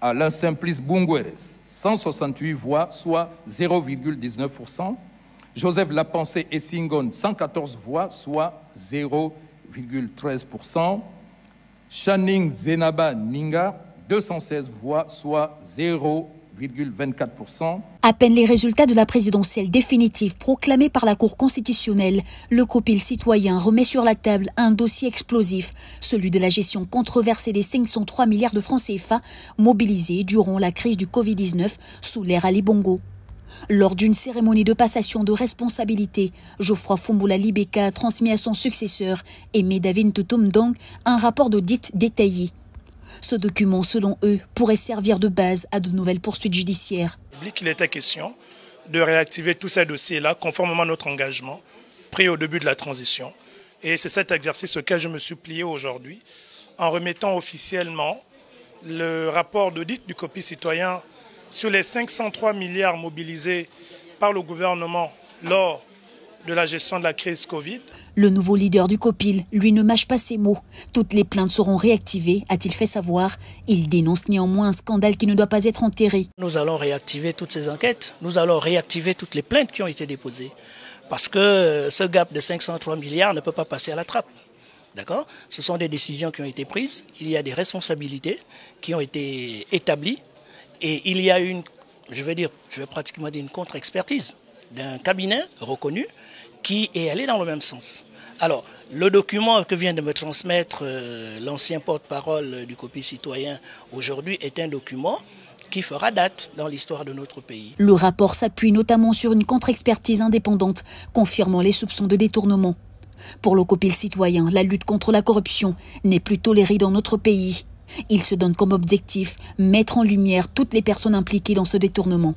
Alain Simplice Bungueres, 168 voix, soit 0,19%. Joseph Lapensé Essingon, 114 voix, soit 0,13%. Channing Zenaba Ninga, 216 voix, soit 0,24%. À peine les résultats de la présidentielle définitive proclamés par la Cour constitutionnelle, le COPIL citoyen remet sur la table un dossier explosif, celui de la gestion controversée des 503 milliards de francs CFA mobilisés durant la crise du Covid-19 sous l'ère Ali Bongo. Lors d'une cérémonie de passation de responsabilité, Geoffroy Fumboula Libeka a transmis à son successeur, Aimé David Tutumdong, un rapport d'audit détaillé. Ce document, selon eux, pourrait servir de base à de nouvelles poursuites judiciaires. Il était question de réactiver tous ces dossiers-là conformément à notre engagement pris au début de la transition. Et c'est cet exercice auquel je me suis plié aujourd'hui en remettant officiellement le rapport d'audit du COPIL citoyen sur les 503 milliards mobilisés par le gouvernement lors de la gestion de la crise Covid. Le nouveau leader du COPIL, lui, ne mâche pas ses mots. Toutes les plaintes seront réactivées, a-t-il fait savoir. Il dénonce néanmoins un scandale qui ne doit pas être enterré. Nous allons réactiver toutes ces enquêtes. Nous allons réactiver toutes les plaintes qui ont été déposées. Parce que ce gap de 503 milliards ne peut pas passer à la trappe. D'accord ? Ce sont des décisions qui ont été prises. Il y a des responsabilités qui ont été établies. Et il y a je vais pratiquement dire une contre-expertise d'un cabinet reconnu qui est allé dans le même sens. Alors, le document que vient de me transmettre l'ancien porte-parole du COPIL citoyen aujourd'hui est un document qui fera date dans l'histoire de notre pays. Le rapport s'appuie notamment sur une contre-expertise indépendante, confirmant les soupçons de détournement. Pour le COPIL citoyen, la lutte contre la corruption n'est plus tolérée dans notre pays. Il se donne comme objectif mettre en lumière toutes les personnes impliquées dans ce détournement.